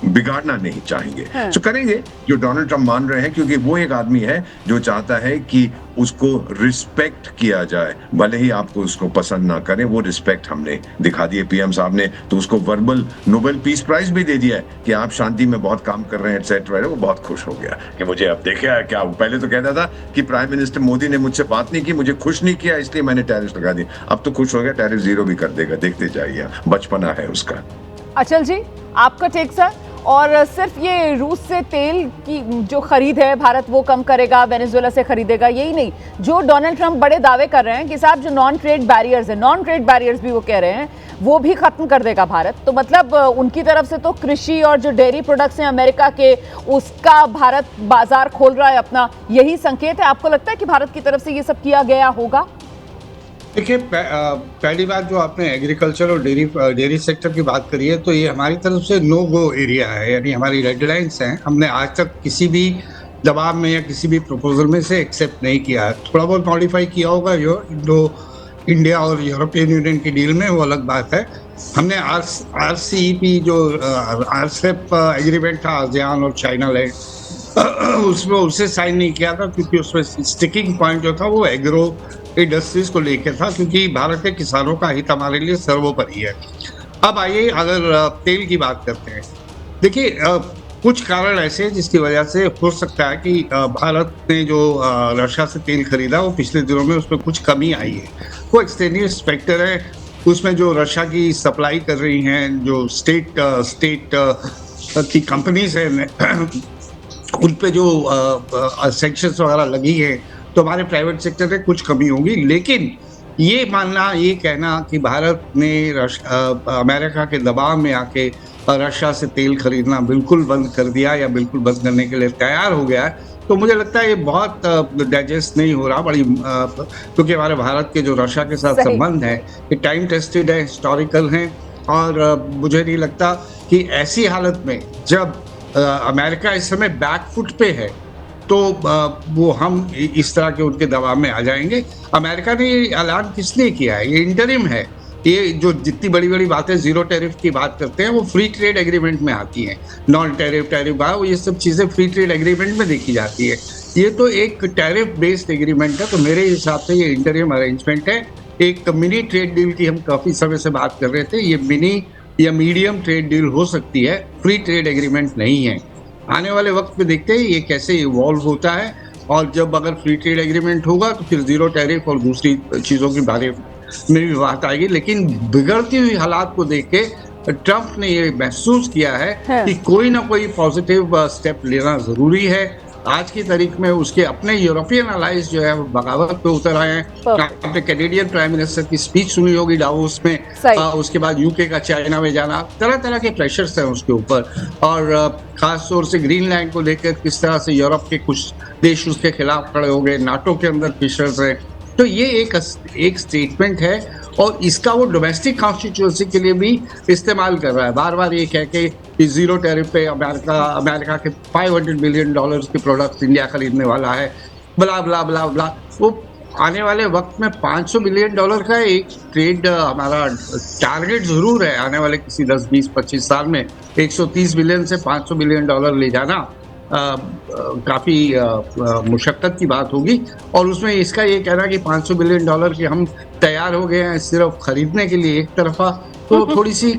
S4: बिगाड़ना नहीं चाहेंगे। तो करेंगे जो डोनाल्ड ट्रंप मान रहे हैं, क्योंकि वो एक आदमी है जो चाहता है कि उसको रिस्पेक्ट किया जाए, भले ही आपको उसको पसंद ना करें, वो रिस्पेक्ट हमने दिखा दी है। पीएम साहब ने तो उसको वर्बल नोबेल पीस प्राइज भी दे दिया है कि आप शांति में बहुत काम कर रहे हैं, एटसेट्रा। वो बहुत खुश हो गया कि मुझे अब देखा क्या, पहले तो कहता था कि प्राइम मिनिस्टर मोदी ने मुझसे बात नहीं की, मुझे खुश नहीं किया, इसलिए मैंने टैरिफ लगा दी। अब तो खुश हो गया, टैरिफ जीरो भी कर देगा, देखते जाइए, बचपना है उसका।
S1: अचल जी, आपका टेक सर। और सिर्फ ये रूस से तेल की जो खरीद है भारत वो कम करेगा, वेनेजुएला से खरीदेगा, यही नहीं, जो डोनाल्ड ट्रंप बड़े दावे कर रहे हैं कि साहब जो नॉन ट्रेड बैरियर्स है, नॉन ट्रेड बैरियर्स भी वो कह रहे हैं वो भी खत्म कर देगा भारत। तो मतलब उनकी तरफ से तो कृषि और जो डेयरी प्रोडक्ट्स हैं अमेरिका के, उसका भारत बाजार खोल रहा है अपना, यही संकेत है। आपको लगता है कि भारत की तरफ से ये सब किया गया होगा?
S5: देखिए, पहली बात जो आपने एग्रीकल्चर और डेयरी सेक्टर की बात करी है, तो ये हमारी तरफ से नो गो एरिया है, यानी हमारी रेड लाइन्स हैं। हमने आज तक किसी भी दबाव में या किसी भी प्रपोजल में से एक्सेप्ट नहीं किया है। थोड़ा बहुत मॉडिफाई किया होगा जो इंडिया और यूरोपियन यूनियन की डील में, वो अलग बात है। हमने RCEP जो RCEP एग्रीमेंट था आसियान और चाइना ले, उसमें उसे साइन नहीं किया था, क्योंकि उसमें स्टिकिंग पॉइंट जो था वो एग्रो इंडस्ट्रीज को लेकर था, क्योंकि भारत के किसानों का हित हमारे लिए सर्वोपरि है। अब आइए अगर तेल की बात करते हैं, देखिए कुछ कारण ऐसे हैं जिसकी वजह से हो सकता है कि भारत ने जो रशिया से तेल खरीदा वो पिछले दिनों में उसमें कुछ कमी आई है। वो एक्सटेनियस फैक्टर है, उसमें जो रशिया की सप्लाई कर रही हैं, जो स्टेट की कंपनीज हैं, उन पे जो सेक्शंस वगैरह लगी है, तो हमारे प्राइवेट सेक्टर में कुछ कमी होगी। लेकिन ये मानना, ये कहना कि भारत ने अमेरिका के दबाव में आके रशिया से तेल खरीदना बिल्कुल बंद कर दिया या बिल्कुल बंद करने के लिए तैयार हो गया है, तो मुझे लगता है ये बहुत डाइजेस्ट नहीं हो रहा, क्योंकि हमारे भारत के जो रशिया के साथ संबंध है ये टाइम टेस्टेड है, हिस्टोरिकल हैं, और मुझे नहीं लगता कि ऐसी हालत में जब अमेरिका इस समय बैकफुट पे है तो वो हम इस तरह के उनके दबाव में आ जाएंगे। अमेरिका ने ये ऐलान किस लिए किया है? ये इंटरिम है। ये जो जितनी बड़ी बड़ी बातें जीरो टैरिफ की बात करते हैं वो फ्री ट्रेड एग्रीमेंट में आती हैं, नॉन टैरिफ, टैरिफ ये सब चीज़ें फ्री ट्रेड एग्रीमेंट में देखी जाती है। ये तो एक टैरिफ बेस्ड एग्रीमेंट है, तो मेरे हिसाब से ये इंटरिम अरेंजमेंट है। एक मिनी ट्रेड डील की हम काफ़ी समय से बात कर रहे थे, ये मिनी या मीडियम ट्रेड डील हो सकती है, फ्री ट्रेड एग्रीमेंट नहीं है। आने वाले वक्त में देखते हैं ये कैसे इवॉल्व होता है, और जब अगर फ्री ट्रेड एग्रीमेंट होगा तो फिर जीरो टैरिफ और दूसरी चीज़ों के बारे में भी बात आएगी। लेकिन बिगड़ती हुई हालात को देख के ट्रंप ने ये महसूस किया है कि कोई ना कोई पॉजिटिव स्टेप लेना ज़रूरी है। आज की तारीख में उसके अपने यूरोपियन अलाइज जो है वो बगावत पे उतर आए हैं। आपने कैनेडियन प्राइम मिनिस्टर की स्पीच सुनी होगी डावोस में, उसके बाद यूके का चाइना में जाना, तरह तरह के प्रेशर्स हैं उसके ऊपर, और खास तौर से ग्रीनलैंड को लेकर किस तरह से यूरोप के कुछ देश उसके खिलाफ खड़े हो गए, नाटो के अंदर प्रेशर्स हैं। तो ये एक स्टेटमेंट है, और इसका वो डोमेस्टिक कॉन्स्टिट्यूएंसी के लिए भी इस्तेमाल कर रहा है। बार बार ये कह के जीरो टैरिफ पे अमेरिका के $500 बिलियन के प्रोडक्ट्स इंडिया खरीदने वाला है, ब्ला ब्ला ब्ला ब्ला। वो आने वाले वक्त में $500 बिलियन का एक ट्रेड हमारा टारगेट ज़रूर है। आने वाले किसी 10, 20, 25 साल में 130 बिलियन से $500 बिलियन ले जाना काफ़ी मुशक्क़त की बात होगी। और उसमें इसका ये कहना कि $500 बिलियन के हम तैयार हो गए हैं सिर्फ खरीदने के लिए एक तरफा, तो थोड़ी सी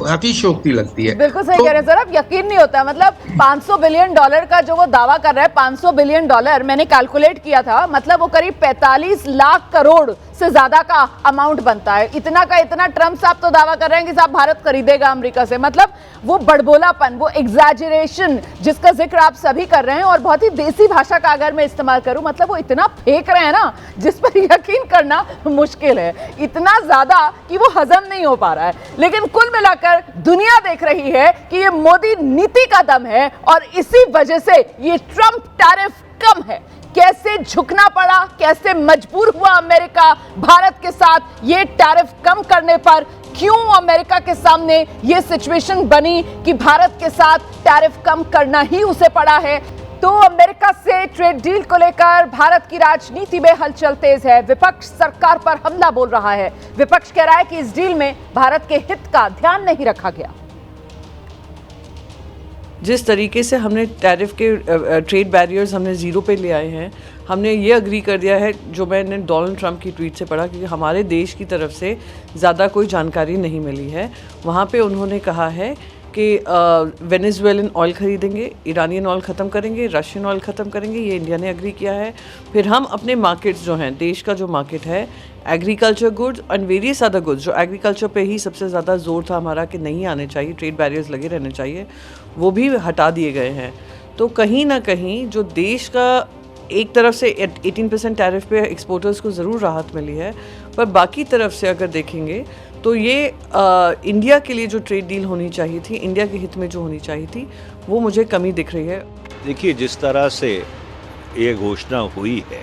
S5: अतिशयोक्ति लगती है।
S1: बिल्कुल सही कह रहे हैं सर, अब यकीन नहीं होता। मतलब $500 बिलियन का जो वो दावा कर रहा है, $500 बिलियन मैंने कैलकुलेट किया था, मतलब वो करीब 45 लाख करोड़ से ज्यादा का अमाउंट बनता है। इतना का इतना ट्रम्प साहब तो दावा कर रहे हैं कि साहब भारत खरीदेगा अमेरिका से। मतलब वो बड़बोलापन, वो एग्जैजरेशन जिसका जिक्र आप सभी कर रहे हैं, और बहुत ही देसी भाषा का अगर मैं इस्तेमाल करूं, मतलब वो इतना फेंक रहे हैं ना जिस पर यकीन करना मुश्किल है, इतना ज्यादा कि वो हजम नहीं हो पा रहा है। लेकिन कुल मिलाकर दुनिया देख रही है कि ये मोदी नीति का दम है और इसी वजह से ये ट्रम्प टैरिफ कम है। कैसे झुकना पड़ा, कैसे मजबूर हुआ अमेरिका भारत के साथ ये टैरिफ कम करने पर, क्यों अमेरिका के सामने ये सिचुएशन बनी कि भारत के साथ टैरिफ कम करना ही उसे पड़ा है। तो अमेरिका से ट्रेड डील को लेकर भारत की राजनीति में हलचल तेज है। विपक्ष सरकार पर हमला बोल रहा है। विपक्ष कह रहा है कि इस डील में भारत के हित का ध्यान नहीं रखा गया।
S6: जिस तरीके से हमने टैरिफ के ट्रेड बैरियर्स हमने ज़ीरो पे ले आए हैं, हमने ये अग्री कर दिया है, जो मैंने डोनाल्ड ट्रंप की ट्वीट से पढ़ा, क्योंकि हमारे देश की तरफ से ज़्यादा कोई जानकारी नहीं मिली है। वहाँ पे उन्होंने कहा है कि वेनेजुएलन ऑयल ख़रीदेंगे, ईरानियन ऑयल ख़त्म करेंगे, रशियन ऑयल ख़त्म करेंगे, ये इंडिया ने अग्री किया है। फिर हम अपने मार्केट्स जो हैं, देश का जो मार्केट है, agriculture goods and various other goods, जो एग्रीकल्चर पे ही सबसे ज़्यादा जोर था हमारा कि नहीं आने चाहिए, ट्रेड बैरियर्स लगे रहने चाहिए, वो भी हटा दिए गए हैं। तो कहीं ना कहीं जो देश का एक तरफ से 18% टैरिफ पे एक्सपोर्टर्स को ज़रूर राहत मिली है, पर बाकी तरफ से अगर देखेंगे तो ये इंडिया के लिए जो ट्रेड डील होनी चाहिए थी, इंडिया के हित में जो होनी चाहिए थी, वो मुझे कमी दिख रही है।
S7: देखिए, जिस तरह से ये घोषणा हुई है,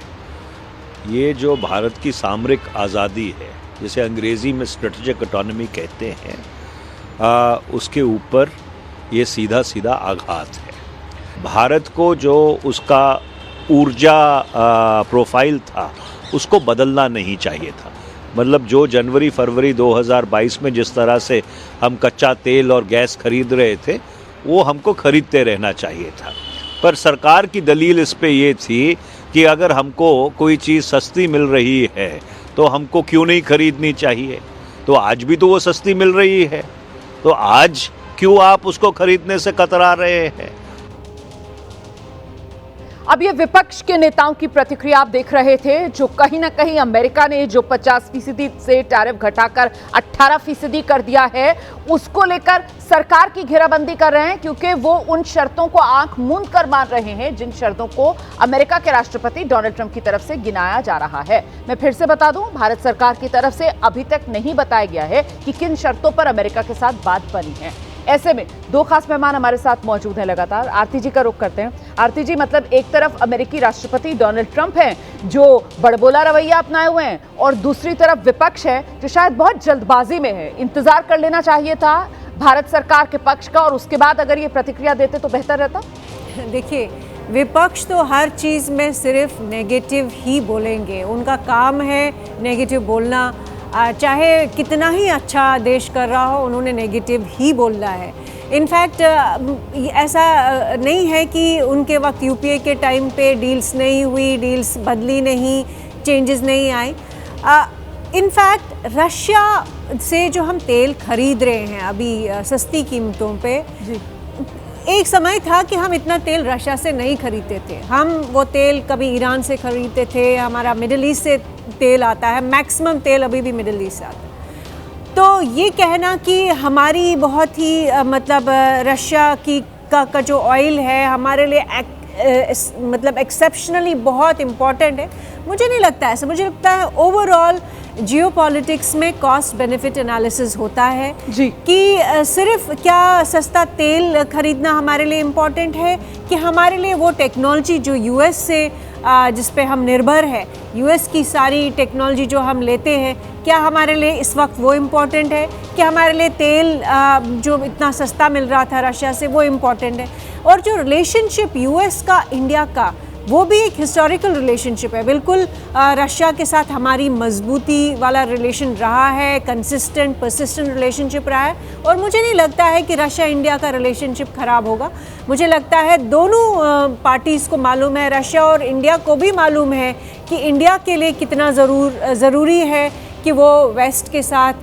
S7: ये जो भारत की सामरिक आज़ादी है, जिसे अंग्रेज़ी में स्ट्रेटेजिक ऑटोनॉमी कहते हैं, उसके ऊपर ये सीधा सीधा आघात है। भारत को जो उसका ऊर्जा प्रोफाइल था उसको बदलना नहीं चाहिए था। मतलब जो जनवरी फरवरी 2022 में जिस तरह से हम कच्चा तेल और गैस खरीद रहे थे, वो हमको खरीदते रहना चाहिए था। पर सरकार की दलील इस पे ये थी कि अगर हमको कोई चीज़ सस्ती मिल रही है तो हमको क्यों नहीं खरीदनी चाहिए। तो आज भी तो वो सस्ती मिल रही है, तो आज क्यों आप उसको खरीदने से कतरा रहे हैं।
S1: अब ये विपक्ष के नेताओं की प्रतिक्रिया आप देख रहे थे, जो कहीं ना कहीं अमेरिका ने जो 50% से टैरिफ घटाकर 18% कर दिया है, उसको लेकर सरकार की घेराबंदी कर रहे हैं, क्योंकि वो उन शर्तों को आंख मूंद कर मान रहे हैं जिन शर्तों को अमेरिका के राष्ट्रपति डोनाल्ड ट्रंप की तरफ से गिनाया जा रहा है। मैं फिर से बता दूं, भारत सरकार की तरफ से अभी तक नहीं बताया गया है कि किन शर्तों पर अमेरिका के साथ बात बनी है। ऐसे में दो खास मेहमान हमारे साथ मौजूद हैं लगातार। आरती जी का रुख करते हैं। आरती जी, मतलब एक तरफ अमेरिकी राष्ट्रपति डोनाल्ड ट्रंप हैं जो बड़बोला रवैया अपनाए हुए हैं, और दूसरी तरफ विपक्ष है जो शायद बहुत जल्दबाजी में है। इंतजार कर लेना चाहिए था भारत सरकार के पक्ष का, और उसके बाद अगर ये प्रतिक्रिया देते तो बेहतर रहता।
S3: देखिए, विपक्ष तो हर चीज़ में सिर्फ नेगेटिव ही बोलेंगे। उनका काम है नेगेटिव बोलना। चाहे कितना ही अच्छा देश कर रहा हो, उन्होंने नेगेटिव ही बोलना है। इनफैक्ट ऐसा नहीं है कि उनके वक्त यूपीए के टाइम पे डील्स नहीं हुई, डील्स बदली नहीं, चेंजेस नहीं आए। इनफैक्ट रशिया से जो हम तेल खरीद रहे हैं अभी सस्ती कीमतों पे, एक समय था कि हम इतना तेल रशिया से नहीं खरीदते थे। हम वो तेल कभी ईरान से खरीदते थे, हमारा मिडिल ईस्ट से तेल आता है, मैक्सिमम तेल अभी भी मिडिल ईस्ट से आता है। तो ये कहना कि हमारी बहुत ही मतलब रशिया की का जो ऑयल है हमारे लिए मतलब एक्सेप्शनली बहुत इम्पॉर्टेंट है, मुझे नहीं लगता ऐसा। मुझे लगता है ओवरऑल जियोपॉलिटिक्स में कॉस्ट बेनिफिट एनालिसिस होता है
S1: जी,
S3: कि सिर्फ क्या सस्ता तेल खरीदना हमारे लिए इम्पॉर्टेंट है, कि हमारे लिए वो टेक्नोलॉजी जो यूएस से जिस पे हम निर्भर है, यूएस की सारी टेक्नोलॉजी जो हम लेते हैं, क्या हमारे लिए इस वक्त वो इम्पॉर्टेंट है, कि हमारे लिए तेल जो इतना सस्ता मिल रहा था रशिया से वो इम्पॉर्टेंट है। और जो रिलेशनशिप यूएस का इंडिया का, वो भी एक हिस्टोरिकल रिलेशनशिप है। बिल्कुल रशिया के साथ हमारी मजबूती वाला रिलेशन रहा है, कंसिस्टेंट परसिस्टेंट रिलेशनशिप रहा है, और मुझे नहीं लगता है कि रशिया इंडिया का रिलेशनशिप ख़राब होगा। मुझे लगता है दोनों पार्टीज़ को मालूम है, रशिया और इंडिया को भी मालूम है कि इंडिया के लिए कितना ज़रूरी है कि वो वेस्ट के साथ,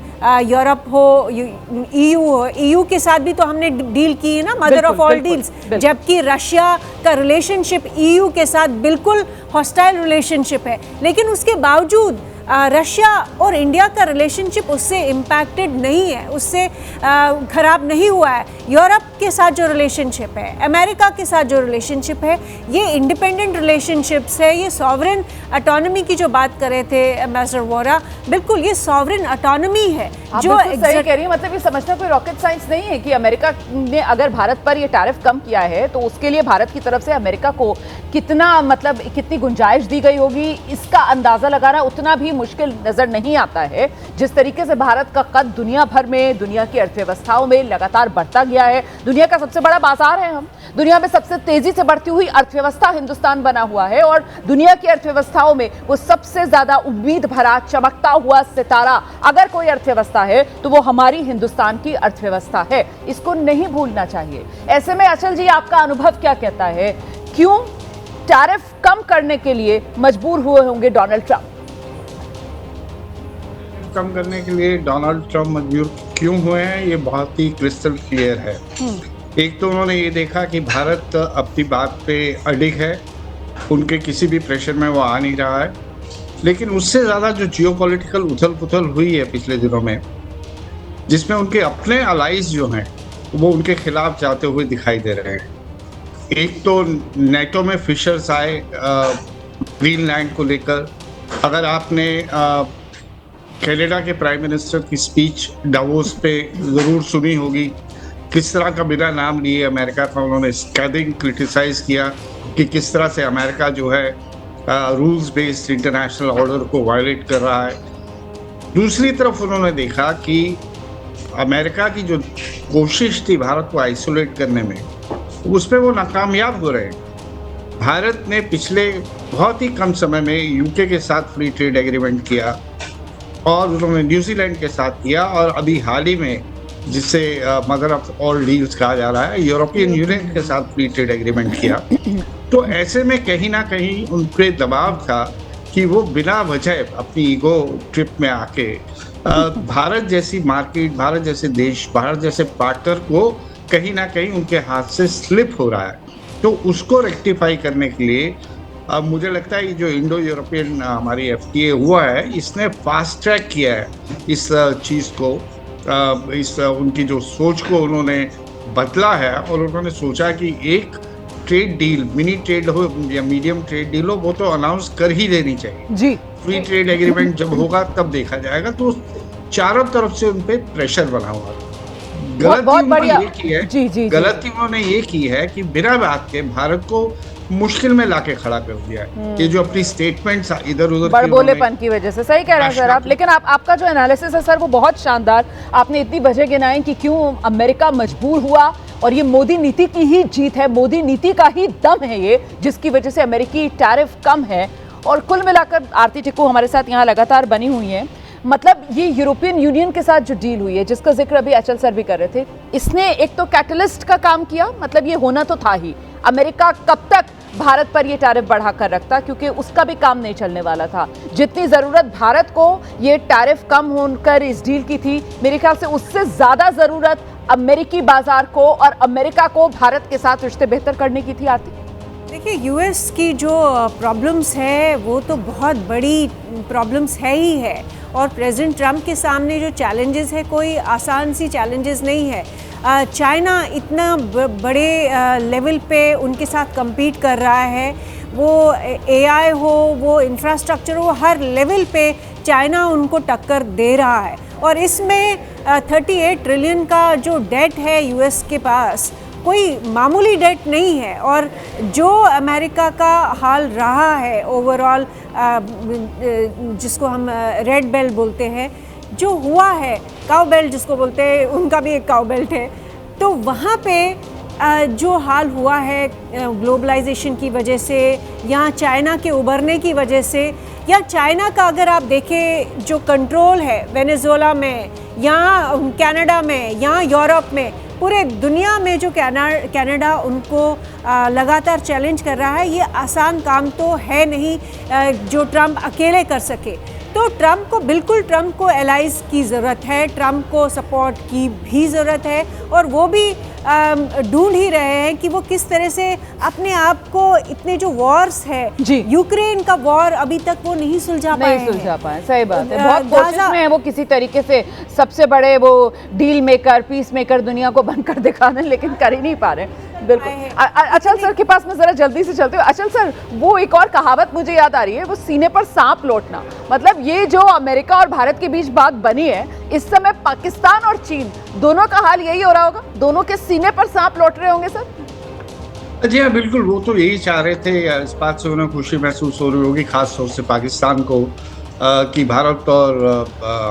S3: यूरोप हो, ईयू हो, ईयू के साथ भी तो हमने डील की है ना, मदर ऑफ ऑल डील्स, जबकि रशिया का रिलेशनशिप ईयू के साथ बिल्कुल हॉस्टाइल रिलेशनशिप है। लेकिन उसके बावजूद रशिया और इंडिया का रिलेशनशिप उससे इम्पैक्टेड नहीं है, उससे ख़राब नहीं हुआ है। यूरोप के साथ जो रिलेशनशिप है, अमेरिका के साथ जो रिलेशनशिप है, ये इंडिपेंडेंट रिलेशनशिप्स है। ये सॉवरेन ऑटोनॉमी की जो बात कर रहे थे एम्बेसडर वोरा, बिल्कुल ये सॉवरेन ऑटोनॉमी है जो
S1: सही कह रही है। मतलब ये समझना कोई रॉकेट साइंस नहीं है कि अमेरिका ने अगर भारत पर ये टैरिफ कम किया है तो उसके लिए भारत की तरफ से अमेरिका को कितना, मतलब कितनी गुंजाइश दी गई होगी, इसका अंदाजा लगाना उतना भी मुश्किल नजर नहीं आता है। जिस तरीके से भारत का कद दुनिया भर में, दुनिया की अर्थव्यवस्थाओं में लगातार बढ़ता गया है, दुनिया का सबसे बड़ा बाजार है हम, दुनिया में सबसे तेजी से बढ़ती हुई अर्थव्यवस्था हिंदुस्तान बना हुआ है और दुनिया की अर्थव्यवस्थाओं में वो सबसे ज्यादा उम्मीद भरा चमकता हुआ सितारा अगर कोई अर्थव्यवस्था है तो वो हमारी हिंदुस्तान की अर्थव्यवस्था है। इसको नहीं भूलना चाहिए। ऐसे में अचल जी, आपका अनुभव क्या कहता है, क्यों टैरिफ कम करने के लिए मजबूर हुए होंगे डोनाल्ड ट्रंप?
S5: कम करने के लिए डोनाल्ड ट्रंप मजबूर क्यों हुए हैं, ये बहुत ही क्रिस्टल क्लियर है। एक तो उन्होंने ये देखा कि भारत अपनी बात पे अडिग है, उनके किसी भी प्रेशर में वो आ नहीं रहा है। लेकिन उससे ज़्यादा जो जियोपॉलिटिकल उथल पुथल हुई है पिछले दिनों में, जिसमें उनके अपने अलाइज जो हैं वो उनके खिलाफ जाते हुए दिखाई दे रहे हैं। एक तो नेटो में फिशर्स आए ग्रीनलैंड को लेकर। अगर आपने कनाडा के प्राइम मिनिस्टर की स्पीच डावोस पे ज़रूर सुनी होगी, किस तरह का बिना नाम लिए अमेरिका का उन्होंने स्कैदिंग क्रिटिसाइज़ किया कि किस तरह से अमेरिका जो है रूल्स बेस्ड इंटरनेशनल ऑर्डर को वायलेट कर रहा है। दूसरी तरफ उन्होंने देखा कि अमेरिका की जो कोशिश थी भारत को आइसोलेट करने में, उस पर वो नाकामयाब हो रहे हैं। भारत ने पिछले बहुत ही कम समय में यूके के साथ फ्री ट्रेड एग्रीमेंट किया और उन्होंने न्यूजीलैंड के साथ किया और अभी हाल ही में, जिसे मदर ऑफ ऑल डील्स कहा जा रहा है, यूरोपियन यूनियन के साथ फ्री ट्रेड एग्रीमेंट किया। तो ऐसे में कहीं ना कहीं उन पर दबाव था कि वो बिना वजह अपनी ईगो ट्रिप में आके भारत जैसी मार्केट, भारत जैसे देश, भारत जैसे पार्टनर को कहीं ना कहीं उनके हाथ से स्लिप हो रहा है। तो उसको रेक्टिफाई करने के लिए मुझे लगता है जो इंडो यूरोपियन हमारी FTA हुआ है, इसने फास्ट ट्रैक किया है इस चीज़ को, इस उनकी जो सोच को उन्होंने बदला है और उन्होंने सोचा कि एक ट्रेड डील, मिनी ट्रेड हो या मीडियम ट्रेड डील हो, वो तो अनाउंस कर ही देनी चाहिए जी। फ्री ट्रेड एग्रीमेंट जब होगा तब देखा जाएगा। तो चारों तरफ से उन पे प्रेशर बना हुआ। गलती उन्होंने ये की है कि बिना बात के भारत को मुश्किल में लाके खड़ा कर दिया है। ये जो अपनी स्टेटमेंट्स इधर उधर
S1: बड़बोलेपन की वजह से, सही कह रहे हैं सर आप। लेकिन आपका जो एनालिसिस है सर वो बहुत शानदार। आपने इतनी वजह गिनाई कि क्यों अमेरिका मजबूर हुआ, और ये मोदी नीति की ही जीत है, मोदी नीति का ही दम है ये, जिसकी वजह से अमेरिकी टैरिफ कम है। और कुल मिलाकर आरती टिक्कू हमारे साथ यहाँ लगातार बनी हुई हैं। मतलब ये यूरोपियन यूनियन के साथ जो डील हुई है, जिसका जिक्र अभी अचल सर भी कर रहे थे, इसने एक तो कैटलिस्ट का काम किया। मतलब ये होना तो था ही, अमेरिका कब तक भारत पर ये टैरिफ बढ़ा कर रखता, क्योंकि उसका भी काम नहीं चलने वाला था। जितनी जरूरत भारत को ये टैरिफ कम होकर इस डील की थी, मेरे ख्याल से उससे ज्यादा जरूरत अमेरिकी बाजार को और अमेरिका को भारत के साथ रिश्ते बेहतर करने की थी। आरती,
S3: देखिए, यूएस की जो प्रॉब्लम्स है वो तो बहुत बड़ी प्रॉब्लम्स है ही है, और प्रेसिडेंट ट्रंप के सामने जो चैलेंजेस है कोई आसान सी चैलेंजेस नहीं है। चाइना इतना बड़े लेवल पे उनके साथ compete कर रहा है, वो AI हो, वो इंफ्रास्ट्रक्चर हो, हर लेवल पे चाइना उनको टक्कर दे रहा है। और इसमें 38 ट्रिलियन का जो डेट है यूएस के पास, कोई मामूली डेट नहीं है। और जो अमेरिका का हाल रहा है ओवरऑल, जिसको हम रेड बेल्ट बोलते हैं, जो हुआ है, काउ बेल्ट जिसको बोलते हैं, उनका भी एक काउ बेल्ट है। तो वहाँ पे जो हाल हुआ है ग्लोबलाइजेशन की वजह से, या चाइना के उभरने की वजह से, या चाइना का अगर आप देखें जो कंट्रोल है वेनेजुएला में, या कनाडा में, या यूरोप में, पूरे दुनिया में जो कनाडा उनको लगातार चैलेंज कर रहा है, ये आसान काम तो है नहीं जो ट्रंप अकेले कर सके। तो ट्रंप को एलाइज की ज़रूरत है, ट्रंप को सपोर्ट की भी ज़रूरत है, और वो भी ढूंढ ही रहे हैं कि वो किस तरह से अपने आप को, इतने जो वॉर्स है
S1: जी।
S3: यूक्रेन का वॉर अभी तक वो नहीं सुलझा पाए
S1: नहीं सुलझा पाए, सही बात है।
S3: अ,
S1: बहुत कोशिश
S3: गाजा-
S1: में है वो किसी तरीके से सबसे बड़े वो डील मेकर, पीस मेकर दुनिया को बनकर दिखा दें, लेकिन कर ही नहीं पा रहे। बिल्कुल। अचल सर के पास मैं जरा जल्दी से चलती हूँ। अचल सर, वो एक और कहावत मुझे याद आ रही है, वो सीने पर सांप लौटना। मतलब ये जो अमेरिका और भारत के बीच बात बनी है, इस समय पाकिस्तान और चीन दोनों का हाल यही हो रहा होगा, दोनों के सीने पर सांप लौट रहे होंगे सर।
S5: जी हाँ, बिल्कुल, वो तो यही चाह रहे थे। इस बात से उन्हें खुशी महसूस हो रही होगी, खास तौर से पाकिस्तान को, कि भारत और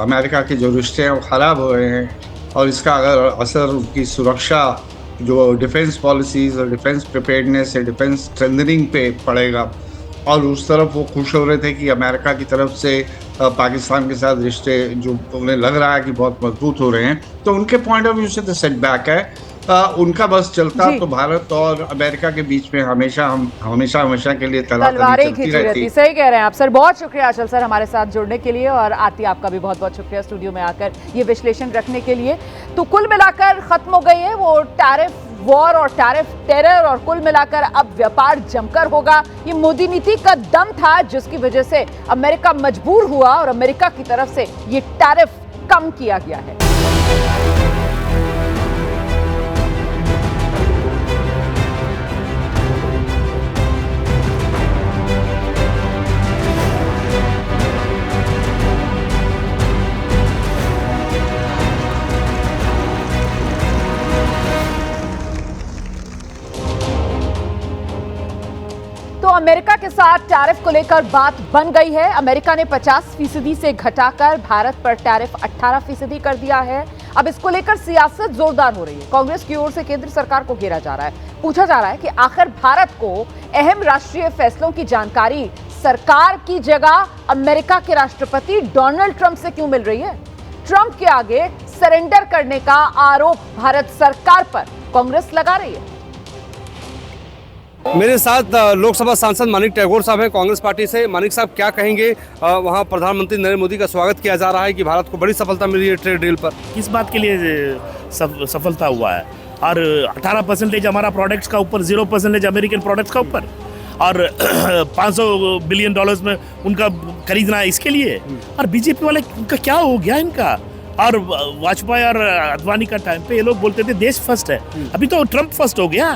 S5: अमेरिका के जो रिश्ते हैं वो ख़राब हो रहे हैं, और इसका अगर असर उनकी सुरक्षा, जो डिफेंस पॉलिसीज़ और डिफेंस प्रिपेयर्डनेस है, डिफेंस स्ट्रेंथनिंग पे पड़ेगा। और उस तरफ वो खुश हो रहे थे कि अमेरिका की तरफ से पाकिस्तान के साथ रिश्ते जो उन्हें लग रहा है कि बहुत मजबूत हो रहे हैं, तो उनके पॉइंट ऑफ व्यू से तो सेटबैक है। उनका बस चलता तो भारत और अमेरिका के बीच में हमेशा के लिए
S1: तलवारें
S5: चलती
S1: खींची
S5: रहती।
S1: रहती। सही कह रहे हैं आप सर। बहुत शुक्रिया अचल सर हमारे साथ जुड़ने के लिए, और आरती आपका भी बहुत बहुत शुक्रिया स्टूडियो में आकर ये विश्लेषण रखने के लिए। तो कुल मिलाकर खत्म हो गई है वो टैरिफ वॉर और टैरिफ टेरर, और कुल मिलाकर अब व्यापार जमकर होगा। ये मोदी नीति का दम था जिसकी वजह से अमेरिका मजबूर हुआ और अमेरिका की तरफ से ये टैरिफ कम किया गया है। तो अमेरिका के साथ टैरिफ को लेकर बात बन गई है। अमेरिका ने 50% से घटाकर भारत पर टैरिफ 18% कर दिया है। अब इसको लेकर सियासत जोरदार हो रही है। कांग्रेस की ओर से केंद्र सरकार को घेरा जा रहा है। पूछा जा रहा है कि आखिर भारत को अहम राष्ट्रीय फैसलों की जानकारी सरकार की जगह अमेरिका के राष्ट्रपति डोनाल्ड ट्रंप से क्यों मिल रही है? ट्रंप के आगे सरेंडर करने का आरोप भारत सरकार पर कांग्रेस लगा रही है।
S8: मेरे साथ लोकसभा सांसद मानिक टैगोर साहब हैं कांग्रेस पार्टी से। मानिक साहब, क्या कहेंगे? वहाँ प्रधानमंत्री नरेंद्र मोदी का स्वागत किया जा रहा है कि भारत को बड़ी सफलता मिली है ट्रेड डील पर।
S9: किस बात के लिए सफलता हुआ है? और 18% हमारा प्रोडक्ट्स का ऊपर, 0% अमेरिकन प्रोडक्ट्स का ऊपर, और $500 बिलियन में उनका खरीदना है इसके लिए। और बीजेपी वाले उनका क्या हो गया इनका? और वाजपेयी और अडवाणी का टाइम पे ये लोग बोलते थे देश फर्स्ट है, अभी तो ट्रंप फर्स्ट हो गया।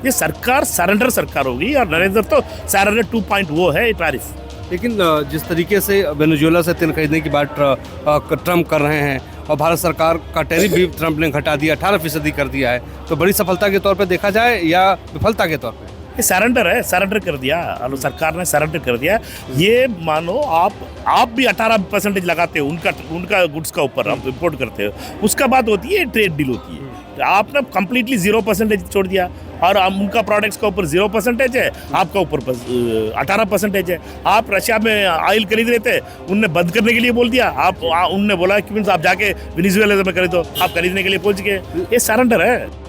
S9: ये सरकार सरेंडर सरकार होगी, और नरेंद्र तो सरेंडर 2.0 है टैरिफ।
S8: लेकिन जिस तरीके से वेनेजुएला से तेल खरीदने की बात ट्रंप कर रहे हैं, और भारत सरकार का टैरिफ भी ट्रंप ने घटा दिया, 18% कर दिया है, तो बड़ी सफलता के तौर पर देखा जाए या विफलता के तौर पर?
S9: ये सरेंडर है, सरेंडर कर दिया, और सरकार ने सरेंडर कर दिया। ये मानो आप भी 18% लगाते हो उनका गुड्स का ऊपर, आप इम्पोर्ट करते हो, उसका बात होती है ट्रेड डील होती है। आपने कंप्लीटली 0% छोड़ दिया, और उनका प्रोडक्ट्स का ऊपर 0% है, आपका ऊपर 18% है। आप रशिया में ऑयल खरीद रहे थे, उनने बंद करने के लिए बोल दिया, उनने बोला कि आप जाके वेनेजुएला में खरीदो, आप खरीदने के लिए पहुंच गए। ये सरेंडर है।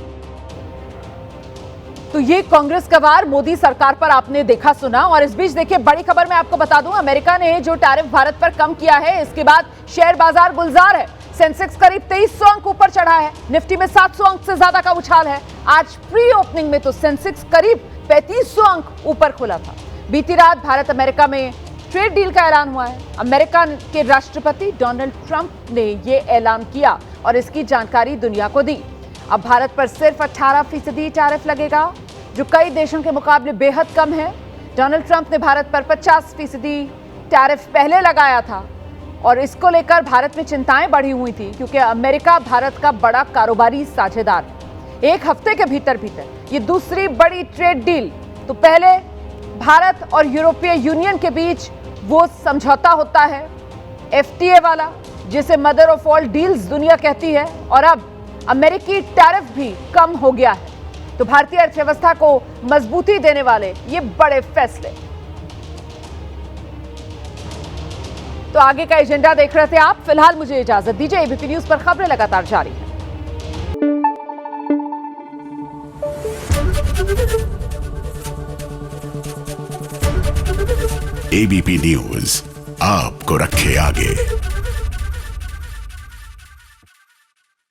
S1: तो ये कांग्रेस का वार मोदी सरकार पर आपने देखा सुना। और इस बीच देखिए, बड़ी खबर मैं आपको बता दूं, अमेरिका ने जो टैरिफ भारत पर कम किया है, इसके बाद शेयर बाजार गुलजार है। सेंसेक्स करीब 2300 अंक ऊपर चढ़ा है, निफ्टी में 700 अंक से ज्यादा का उछाल है। आज प्री ओपनिंग में तो सेंसेक्स करीब 3500 अंक ऊपर खुला था। बीती रात भारत अमेरिका में ट्रेड डील का ऐलान हुआ है। अमेरिका के राष्ट्रपति डोनाल्ड ट्रंप ने यह ऐलान किया और इसकी जानकारी दुनिया को दी। अब भारत पर सिर्फ 18% टैरिफ लगेगा, जो कई देशों के मुकाबले बेहद कम है। डोनाल्ड ट्रंप ने भारत पर 50% टैरिफ पहले लगाया था, और इसको लेकर भारत में चिंताएं बढ़ी हुई थी, क्योंकि अमेरिका भारत का बड़ा कारोबारी साझेदार है। एक हफ्ते के भीतर ये दूसरी बड़ी ट्रेड डील। तो पहले भारत और यूरोपीय यूनियन के बीच वो समझौता होता है, FTA वाला, जिसे मदर ऑफ ऑल डील्स दुनिया कहती है, और अब अमेरिकी टैरिफ भी कम हो गया है। तो भारतीय अर्थव्यवस्था को मजबूती देने वाले ये बड़े फैसले। तो आगे का एजेंडा देख रहे थे आप। फिलहाल मुझे इजाजत दीजिए। एबीपी न्यूज पर खबरें लगातार जारी हैं।
S10: एबीपी न्यूज आपको रखे आगे।